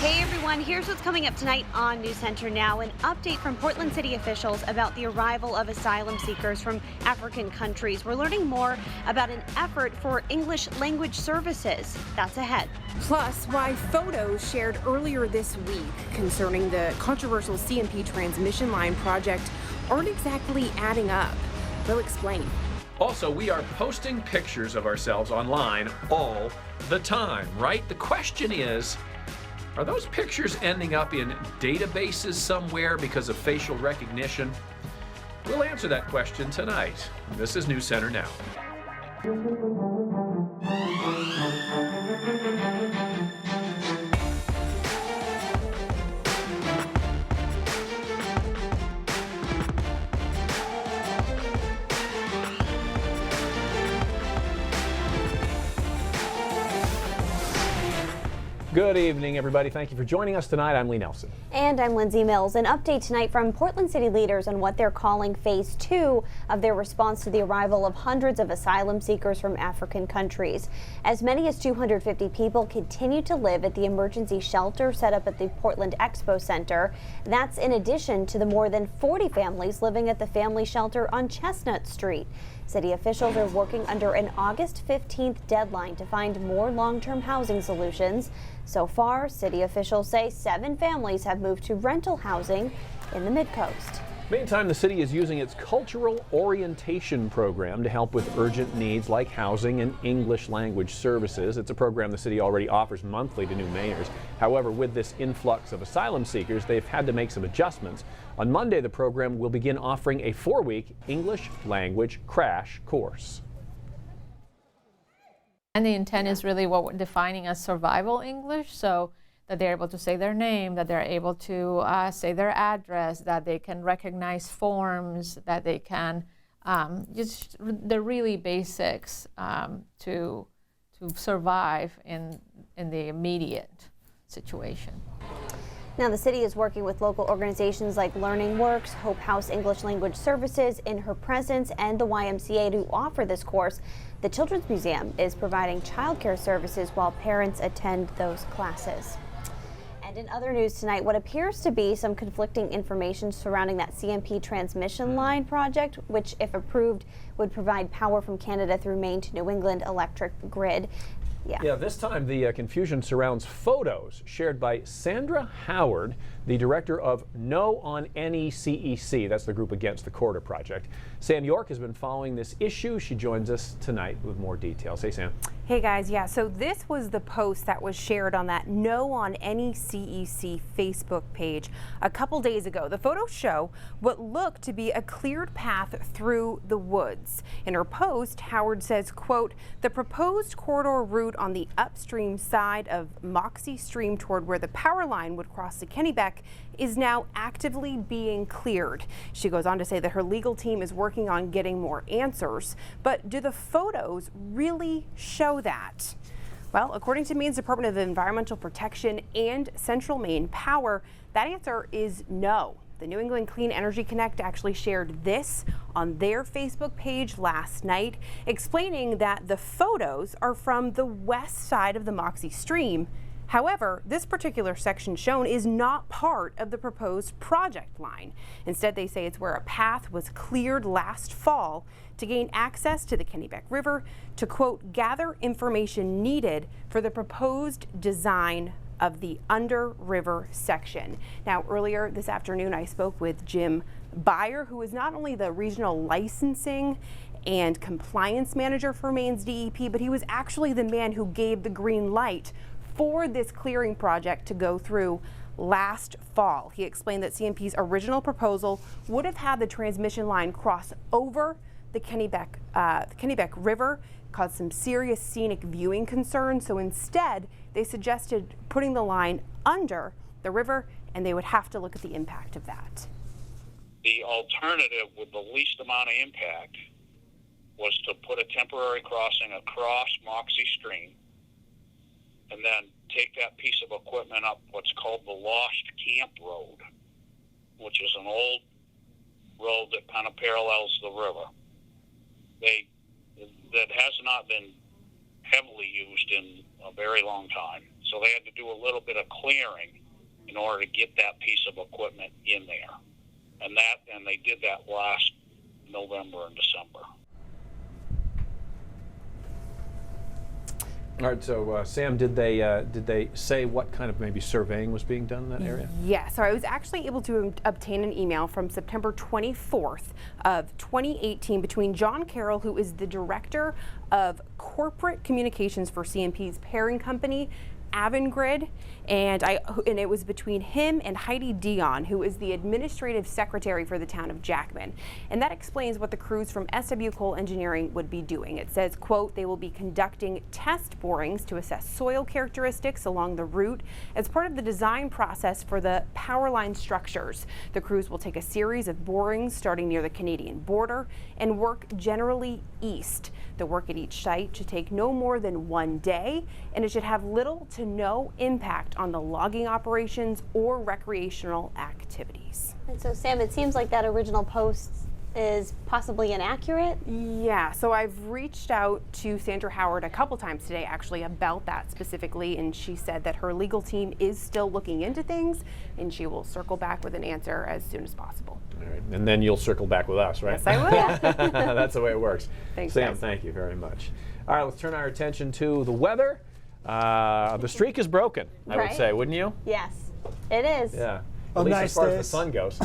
Hey everyone, here's what's coming up tonight on News Center Now. An update from Portland City officials about the arrival of asylum seekers from African countries. We're learning more about an effort for English language services. That's ahead. Plus, why photos shared earlier this week concerning the controversial CMP transmission line project aren't exactly adding up. We'll explain. Also, we are posting pictures of ourselves online all the time, right? The question is, are those pictures ending up in databases somewhere because of facial recognition? We'll answer that question tonight. This is News Center Now. Good evening, everybody. Thank you for joining us tonight. I'm Lee Nelson. And I'm Lindsay Mills. An update tonight from Portland City leaders on what they're calling phase 2 of their response to the arrival of hundreds of asylum seekers from African countries. As many as 250 people continue to live at the emergency shelter set up at the Portland Expo Center. That's in addition to the more than 40 families living at the family shelter on Chestnut Street. City officials are working under an August 15th deadline to find more long-term housing solutions. So far, city officials say 7 families have moved to rental housing in the Mid-Coast. Meantime, the city is using its cultural orientation program to help with urgent needs like housing and English language services. It's a program the city already offers monthly to new mayors. However, with this influx of asylum seekers, they've had to make some adjustments. On Monday, the program will begin offering a 4-week English language crash course. And the intent is really what we're defining as survival English, so that they're able to say their name, that they're able to say their address, that they can recognize forms, that they can just the really basics to survive in the immediate situation. Now, the city is working with local organizations like Learning Works, Hope House English Language Services, In Her Presence, and the YMCA to offer this course. The Children's Museum is providing childcare services while parents attend those classes. And in other news tonight, what appears to be some conflicting information surrounding that CMP transmission line project, which, if approved, would provide power from Canada through Maine to New England electric grid. Yeah, this time the confusion surrounds photos shared by Sandra Howard, the director of No on NECEC. That's the group against the Corridor project. Sam York has been following this issue. She joins us tonight with more details. Hey, Sam. Hey guys, yeah, so this was the post that was shared on that No on NECEC Facebook page a couple days ago. The photos show what looked to be a cleared path through the woods. In her post, Howard says, quote, "The proposed corridor route on the upstream side of Moxie Stream toward where the power line would cross the Kennebec is now actively being cleared." She goes on to say that her legal team is working on getting more answers. But do the photos really show that? Well, according to Maine's Department of Environmental Protection and Central Maine Power, that answer is no. The New England Clean Energy Connect actually shared this on their Facebook page last night, explaining that the photos are from the west side of the Moxie Stream. However, this particular section shown is not part of the proposed project line. Instead, they say it's where a path was cleared last fall to gain access to the Kennebec River to, quote, "gather information needed for the proposed design of the under river section." Now, earlier this afternoon, I spoke with Jim Beyer, who is not only the regional licensing and compliance manager for Maine's DEP, but he was actually the man who gave the green light for this clearing project to go through last fall. He explained that CMP's original proposal would have had the transmission line cross over the Kennebec River, caused some serious scenic viewing concerns. So instead, they suggested putting the line under the river, and they would have to look at the impact of that. The alternative with the least amount of impact was to put a temporary crossing across Moxie Stream and then take that piece of equipment up what's called the Lost Camp Road, which is an old road that kind of parallels the river. That has not been heavily used in a very long time. So they had to do a little bit of clearing in order to get that piece of equipment in there. And they did that last November and December. All right, so Sam, did they say what kind of maybe surveying was being done in that area? Yeah, so I was actually able to obtain an email from September 24th of 2018 between John Carroll, who is the director of corporate communications for CMP's parent company, Avangrid, and it was between him and Heidi Dion, who is the administrative secretary for the town of Jackman. And that explains what the crews from SW Coal Engineering would be doing. It says, quote, they will be conducting test borings to assess soil characteristics along the route as part of the design process for the power line structures. The crews will take a series of borings starting near the Canadian border and work generally east. The work at each site should take no more than 1 day, and it should have little to no impact on the logging operations or recreational activities. And so, Sam, it seems like that original post is possibly inaccurate. Yeah, so I've reached out to Sandra Howard a couple times today actually about that specifically, and she said that her legal team is still looking into things and she will circle back with an answer as soon as possible. All right, and then you'll circle back with us, right? Yes, I will. That's the way it works. Thanks, Sam, guys. thank you very much. All right, let's turn our attention to the weather. The streak is broken, I would Right. say, wouldn't you? Yes, it is. Yeah. Oh, At least nice as far as the days. sun goes.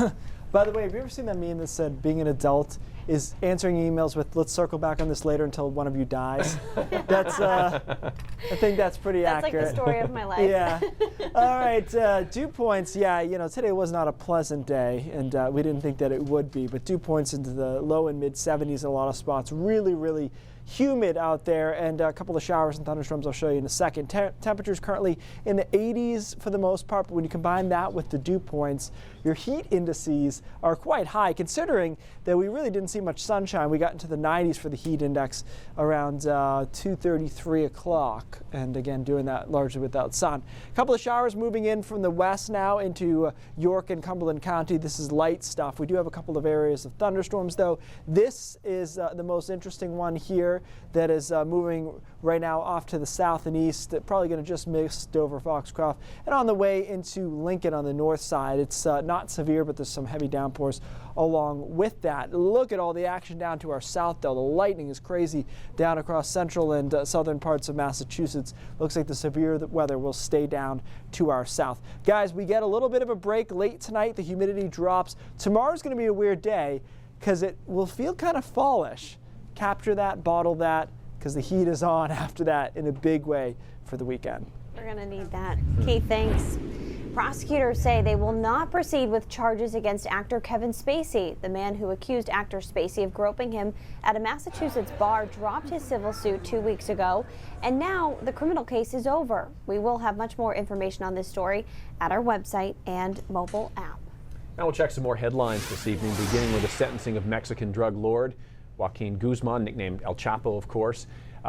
By the way, have you ever seen that meme that said being an adult is answering emails with "let's circle back on this later until one of you dies"? That's I think that's pretty That's accurate. like the story of my life. Yeah. All right. Dew points. Yeah. Today was not a pleasant day, and we didn't think that it would be. But dew points into the low and mid 70s in a lot of spots. Really, really humid out there, and a couple of showers and thunderstorms I'll show you in a second. Temperatures currently in the 80s for the most part, but when you combine that with the dew points, your heat indices are quite high, considering that we really didn't see much sunshine. We got into the 90s for the heat index around 2:30, 3 o'clock, and again doing that largely without sun. A couple of showers moving in from the west now into York and Cumberland County. This is light stuff. We do have a couple of areas of thunderstorms, though. This is the most interesting one here that is moving right now off to the south and east. Probably going to just miss Dover, Foxcroft, and on the way into Lincoln on the north side. It's not severe, but there's some heavy downpours along with that. Look at all the action down to our south, though. The lightning is crazy down across central and southern parts of Massachusetts. Looks like the severe weather will stay down to our south. Guys, we get a little bit of a break late tonight. The humidity drops. Tomorrow's going to be a weird day because it will feel kind of fallish. Capture that, bottle that, because the heat is on after that in a big way for the weekend. We're going to need that. Keith, thanks. Prosecutors say they will not proceed with charges against actor Kevin Spacey. The man who accused actor Spacey of groping him at a Massachusetts bar dropped his civil suit 2 weeks ago, and now the criminal case is over. We will have much more information on this story at our website and mobile app. Now we'll check some more headlines this evening, beginning with the sentencing of Mexican drug lord Joaquin Guzman, nicknamed El Chapo, of course.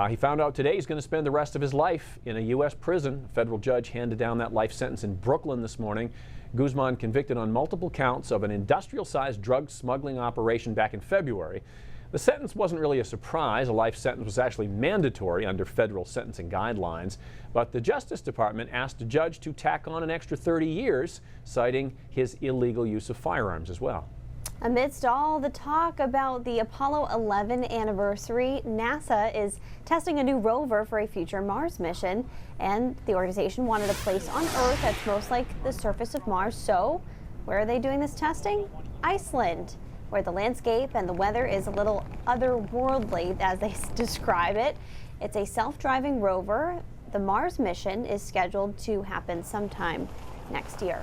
He found out today he's going to spend the rest of his life in a U.S. prison. A federal judge handed down that life sentence in Brooklyn this morning. Guzman convicted on multiple counts of an industrial-sized drug smuggling operation back in February. The sentence wasn't really a surprise. A life sentence was actually mandatory under federal sentencing guidelines. But the Justice Department asked a judge to tack on an extra 30 years, citing his illegal use of firearms as well. Amidst all the talk about the Apollo 11 anniversary, NASA is testing a new rover for a future Mars mission, and the organization wanted a place on Earth that's most like the surface of Mars. So, where are they doing this testing? Iceland, where the landscape and the weather is a little otherworldly, as they describe it. It's a self-driving rover. The Mars mission is scheduled to happen sometime next year.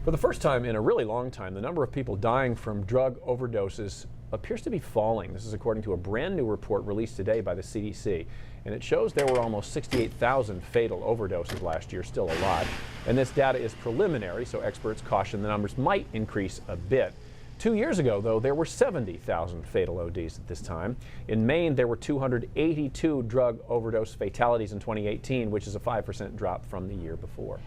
For the first time in a really long time, the number of people dying from drug overdoses appears to be falling. This is according to a brand new report released today by the CDC. And it shows there were almost 68,000 fatal overdoses last year, still a lot. And this data is preliminary, so experts caution the numbers might increase a bit. 2 years ago, though, there were 70,000 fatal ODs at this time. In Maine, there were 282 drug overdose fatalities in 2018, which is a 5% drop from the year before.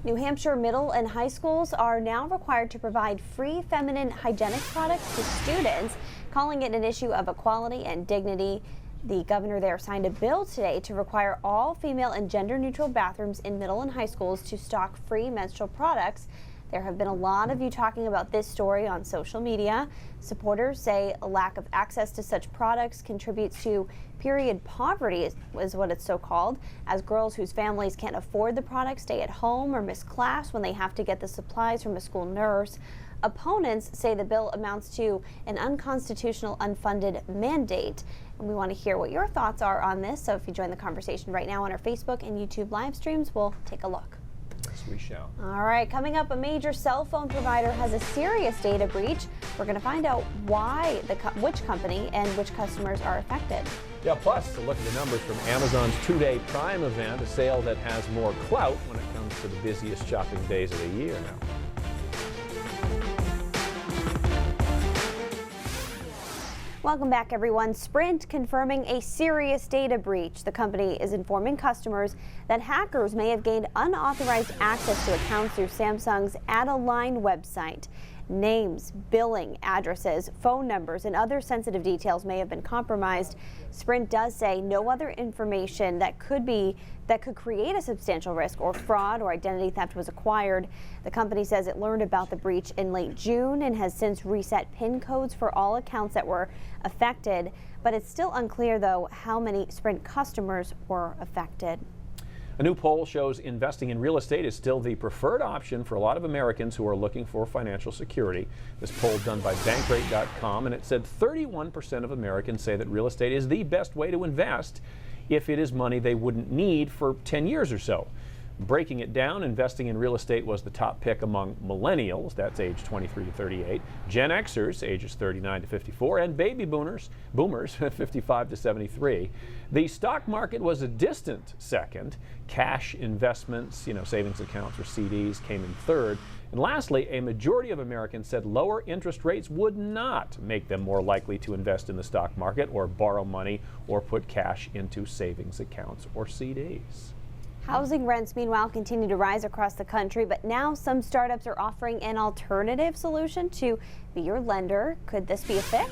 New Hampshire middle and high schools are now required to provide free feminine hygienic products to students, calling it an issue of equality and dignity. The governor there signed a bill today to require all female and gender-neutral bathrooms in middle and high schools to stock free menstrual products. There have been a lot of you talking about this story on social media. Supporters say a lack of access to such products contributes to period poverty, is what it's so called, as girls whose families can't afford the products stay at home or miss class when they have to get the supplies from a school nurse. Opponents say the bill amounts to an unconstitutional, unfunded mandate. And we want to hear what your thoughts are on this. So if you join the conversation right now on our Facebook and YouTube live streams, we'll take a look. Yes, we shall. All right, coming up, a major cell phone provider has a serious data breach. We're going to find out why, which company and which customers are affected. Yeah, plus a look at the numbers from Amazon's two-day Prime event, a sale that has more clout when it comes to the busiest shopping days of the year now. Welcome back, everyone. Sprint confirming a serious data breach. The company is informing customers that hackers may have gained unauthorized access to accounts through Samsung's Add a Line website. Names, billing, addresses, phone numbers, and other sensitive details may have been compromised. Sprint does say no other information that could create a substantial risk or fraud or identity theft was acquired. The company says it learned about the breach in late June and has since reset PIN codes for all accounts that were affected. But it's still unclear, though, how many Sprint customers were affected. A new poll shows investing in real estate is still the preferred option for a lot of Americans who are looking for financial security. This poll done by Bankrate.com, and it said 31% of Americans say that real estate is the best way to invest if it is money they wouldn't need for 10 years or so. Breaking it down, investing in real estate was the top pick among millennials, that's age 23 to 38, Gen Xers, ages 39 to 54, and baby boomers, 55 to 73. The stock market was a distant second. Cash investments, savings accounts or CDs came in third. And lastly, a majority of Americans said lower interest rates would not make them more likely to invest in the stock market or borrow money or put cash into savings accounts or CDs. Housing rents, meanwhile, continue to rise across the country, but now some startups are offering an alternative solution to be your lender. Could this be a fix?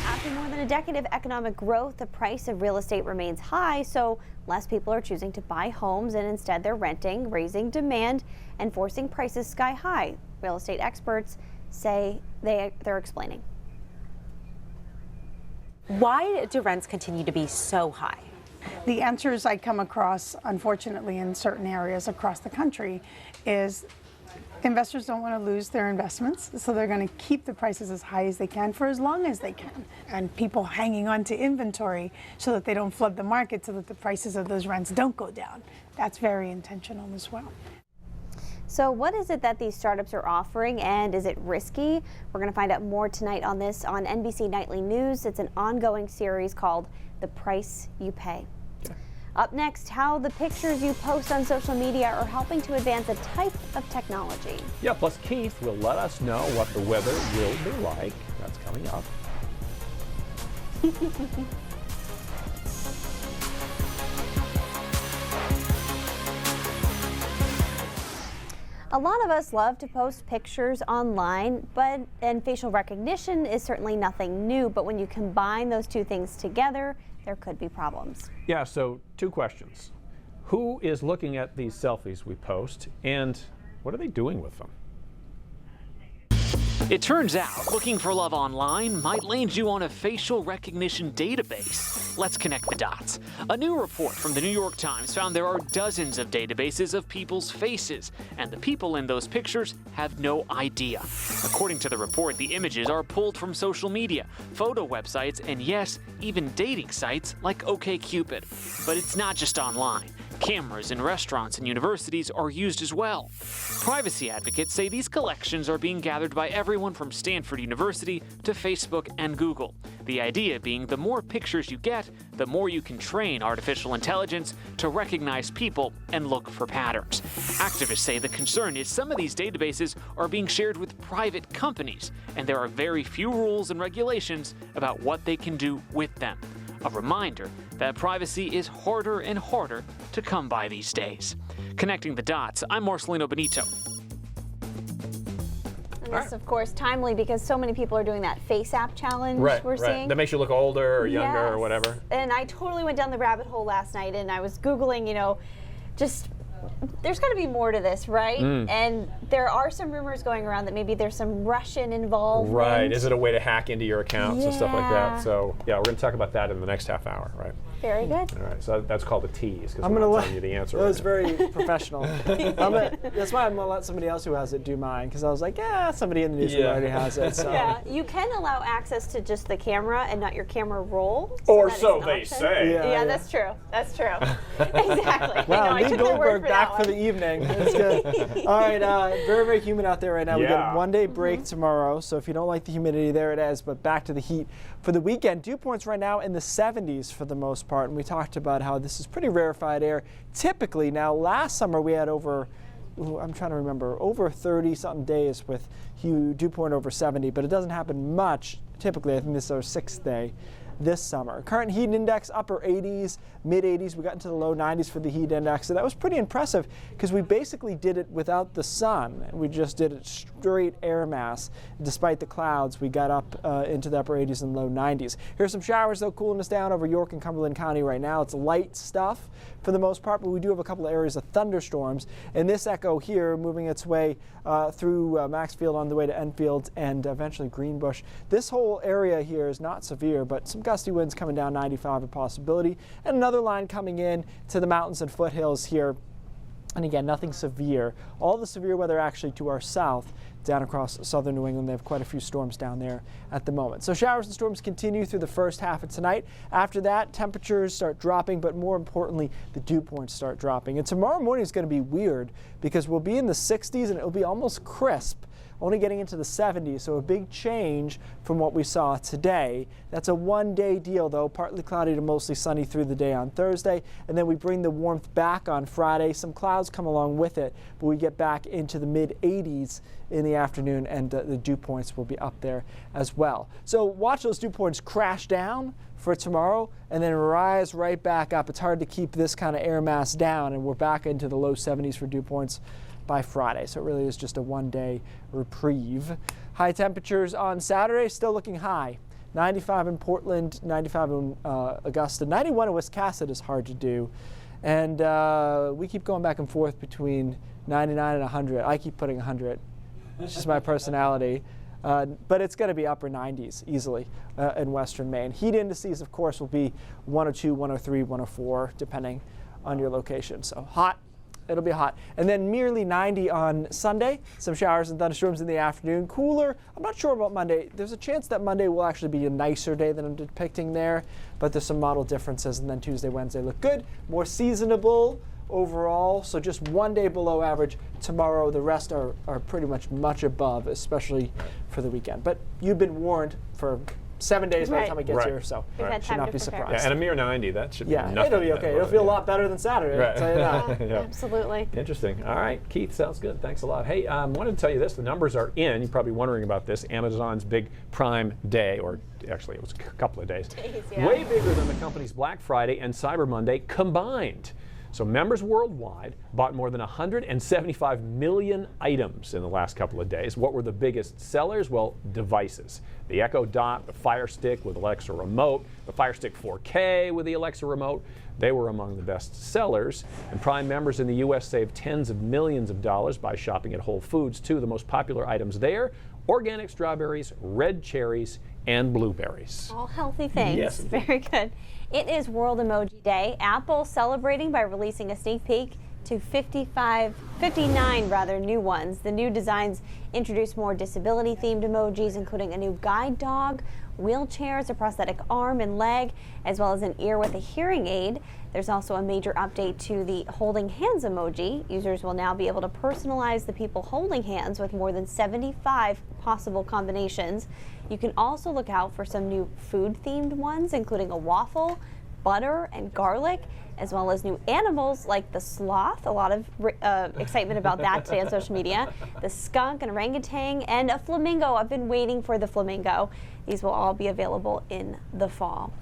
After more than a decade of economic growth, the price of real estate remains high, so less people are choosing to buy homes and instead they're renting, raising demand and forcing prices sky high. Real estate experts say they're explaining. Why do rents continue to be so high? The answers I come across, unfortunately, in certain areas across the country is investors don't want to lose their investments, so they're going to keep the prices as high as they can for as long as they can. And people hanging on to inventory so that they don't flood the market so that the prices of those rents don't go down. That's very intentional as well. So what is it that these startups are offering, and is it risky? We're going to find out more tonight on this on NBC Nightly News. It's an ongoing series called The Price You Pay. Up next, how the pictures you post on social media are helping to advance a type of technology. Yeah, plus Keith will let us know what the weather will be like. That's coming up. A lot of us love to post pictures online, and facial recognition is certainly nothing new, but when you combine those two things together, there could be problems. Yeah, so two questions. Who is looking at these selfies we post, and what are they doing with them? It turns out looking for love online might land you on a facial recognition database. Let's connect the dots. A new report from the New York Times found there are dozens of databases of people's faces, and the people in those pictures have no idea. According to the report, the images are pulled from social media, photo websites, and yes, even dating sites like OkCupid. But it's not just online. Cameras in restaurants and universities are used as well. Privacy advocates say these collections are being gathered by everyone from Stanford University to Facebook and Google. The idea being the more pictures you get, the more you can train artificial intelligence to recognize people and look for patterns. Activists say the concern is some of these databases are being shared with private companies, and there are very few rules and regulations about what they can do with them. A reminder that privacy is harder and harder to come by these days. Connecting the dots, I'm Marcelino Benito. This, of course, timely because so many people are doing that Face App challenge we're seeing. That makes you look older or younger or whatever. And I totally went down the rabbit hole last night, and I was Googling, just there's got to be more to this, right? And there are some rumors going around that maybe there's some Russian involvement. Right. Is it a way to hack into your accounts and stuff like Yeah. that? So, yeah, we're going to talk about that in the next half hour, right? Very good. All right. So that's called a tease because I'm I'm gonna not telling you the answer. That was right now. very professional. That's why I'm gonna let somebody else who has it do mine, because I was like, somebody in the newsroom already has it. So. Yeah, you can allow access to just the camera and not your camera roll. Or that is so an they option. say. Yeah, that's true. That's true. Exactly. Wow, I Lee took their word Goldberg for back that for one. the evening. That's good. All right, very, very humid out there right now. We got Yeah. a one-day break tomorrow, so if you don't like the humidity, there it is. But back to the heat for the weekend. Dew points right now in the 70s for the most part, and we talked about how this is pretty rarefied air. Typically, now last summer we had over 30-something days with dew point over 70, but it doesn't happen much. Typically, I think this is our 6th day this summer. Current heat index upper 80s, mid 80s. We got into the low 90s for the heat index, so that was pretty impressive because we basically did it without the sun. We just did it straight air mass. Despite the clouds, we got up into the upper 80s and low 90s. Here's some showers though, cooling us down over York and Cumberland County right now. It's light stuff for the most part, but we do have a couple of areas of thunderstorms. And this echo here moving its way through Maxfield on the way to Enfield and eventually Greenbush. This whole area here is not severe, but some gusty winds coming down 95 a possibility. And another line coming in to the mountains and foothills here. And again, nothing severe. All the severe weather actually to our south, down across southern New England. They have quite a few storms down there at the moment. So showers and storms continue through the first half of tonight. After that, temperatures start dropping, but more importantly, the dew points start dropping. And tomorrow morning is going to be weird because we'll be in the 60s and it'll be almost crisp, only getting into the 70s, so a big change from what we saw today. That's a one-day deal, though, partly cloudy to mostly sunny through the day on Thursday, and then we bring the warmth back on Friday. Some clouds come along with it, but we get back into the mid-80s in the afternoon, and the dew points will be up there as well. So watch those dew points crash down for tomorrow and then rise right back up. It's hard to keep this kind of air mass down, and we're back into the low 70s for dew points by Friday. So it really is just a one-day reprieve. High temperatures on Saturday still looking high. 95 in Portland, 95 in Augusta, 91 in Wiscasset is hard to do. And we keep going back and forth between 99 and 100. I keep putting 100. It's just my personality. But it's going to be upper 90s easily in western Maine. Heat indices, of course, will be 102, 103, 104, depending on your location. So hot. It'll be hot. And then merely 90 on Sunday. Some showers and thunderstorms in the afternoon. Cooler. I'm not sure about Monday. There's a chance that Monday will actually be a nicer day than I'm depicting there, but there's some model differences. And then Tuesday, Wednesday look good. More seasonable overall. So just one day below average tomorrow. The rest are pretty much above, especially for the weekend. But you've been warned for 7 days by the time it gets here, so We've had should time not to be prepare. surprised. Yeah, and a mere 90, that should be nothing. It'll be okay. It'll feel a lot better than Saturday, I'll tell you that. Yeah. Absolutely. Interesting. All right, Keith, sounds good. Thanks a lot. Hey, wanted to tell you this. The numbers are in. You're probably wondering about this. Amazon's big Prime Day, or actually it was a couple of days. Yeah. Way bigger than the company's Black Friday and Cyber Monday combined. So members worldwide bought more than 175 million items in the last couple of days. What were the biggest sellers? Well, devices. The Echo Dot, the Fire Stick with Alexa Remote, the Fire Stick 4K with the Alexa Remote, they were among the best sellers. And Prime members in the U.S. saved tens of millions of dollars by shopping at Whole Foods, too. The most popular items there, organic strawberries, red cherries, and blueberries. All healthy things. Yes. Very good. It is World Emoji Day. Apple celebrating by releasing a sneak peek to 59 new ones. The new designs introduce more disability-themed emojis, including a new guide dog, wheelchairs, a prosthetic arm and leg, as well as an ear with a hearing aid. There's also a major update to the holding hands emoji. Users will now be able to personalize the people holding hands with more than 75 possible combinations. You can also look out for some new food-themed ones, including a waffle, butter, and garlic, as well as new animals like the sloth. A lot of excitement about that today on social media. The skunk, an orangutan, and a flamingo. I've been waiting for the flamingo. These will all be available in the fall.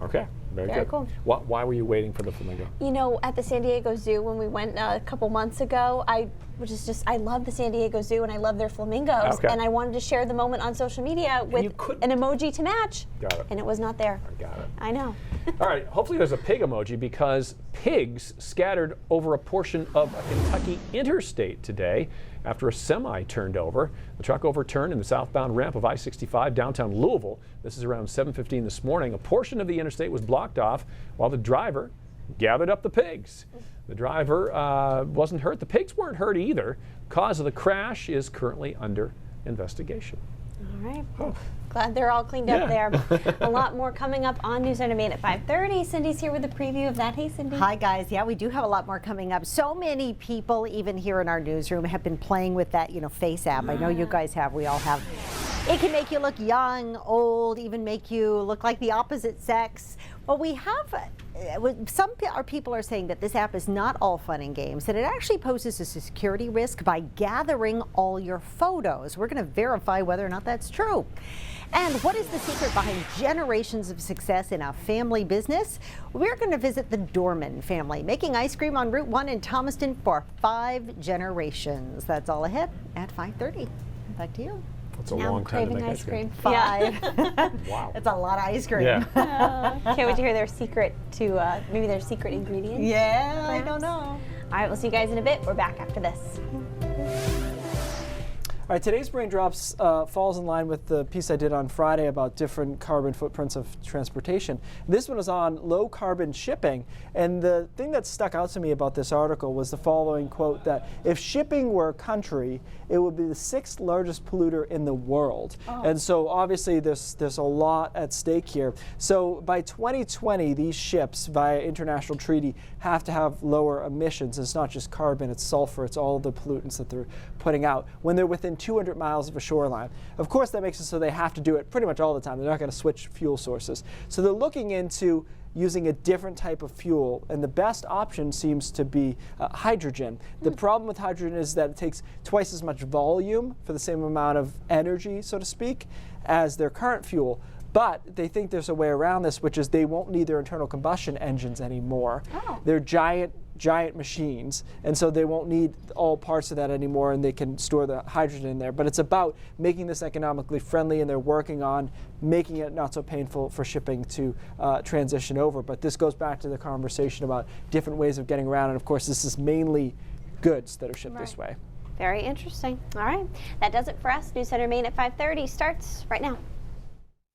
Okay, very Very good. cool. Why were you waiting for the flamingo? You know, at the San Diego Zoo when we went a couple months ago, I which is just, I love the San Diego Zoo and I love their flamingos. Okay. And I wanted to share the moment on social media with an emoji to match. Got it. And it was not there. I got it. I know. All right, hopefully there's a pig emoji because pigs scattered over a portion of a Kentucky interstate today after a semi turned over. The truck overturned in the southbound ramp of I-65 downtown Louisville. This is around 7:15 this morning. A portion of the interstate was blocked off while the driver gathered up the pigs. The driver wasn't hurt. The pigs weren't hurt either. Cause of the crash is currently under investigation. All right. Glad they're all cleaned up there. A lot more coming up on News on Demand at 5:30. Cindy's here with a preview of that. Hey, Cindy. Hi, guys. Yeah, we do have a lot more coming up. So many people, even here in our newsroom, have been playing with that, Face app. I know you guys have. We all have. It can make you look young, old, even make you look like the opposite sex. Well, we have, some people are saying that this app is not all fun and games, that it actually poses a security risk by gathering all your photos. We're going to verify whether or not that's true. And what is the secret behind generations of success in a family business? We're going to visit the Dorman family, making ice cream on Route 1 in Thomaston for 5 generations. That's all ahead at 5:30. Back to you. That's a Now long I'm time to craving make ice cream. 5. Wow. That's a lot of ice cream. Yeah. Can't wait to hear their secret to maybe their secret ingredients. Yeah, I perhaps. don't know. All right, we'll see you guys in a bit. We're back after this. All right, today's Brain Drops falls in line with the piece I did on Friday about different carbon footprints of transportation. This one is on low carbon shipping, and the thing that stuck out to me about this article was the following quote, that if shipping were a country, it would be the 6th largest polluter in the world. And so obviously there's a lot at stake here. So by 2020, these ships via international treaty have to have lower emissions. It's not just carbon, it's sulfur, it's all the pollutants that they're putting out when they're within 200 miles of a shoreline. Of course, that makes it so they have to do it pretty much all the time. They're not going to switch fuel sources. So they're looking into using a different type of fuel, and the best option seems to be hydrogen. The problem with hydrogen is that it takes twice as much volume for the same amount of energy, so to speak, as their current fuel. But they think there's a way around this, which is they won't need their internal combustion engines anymore. They're giant machines, and so they won't need all parts of that anymore, and they can store the hydrogen in there. But it's about making this economically friendly, and they're working on making it not so painful for shipping to transition over. But this goes back to the conversation about different ways of getting around, and of course this is mainly goods that are shipped this way. Very interesting. All right, that does it for us. News Center Maine at 5:30 starts right now.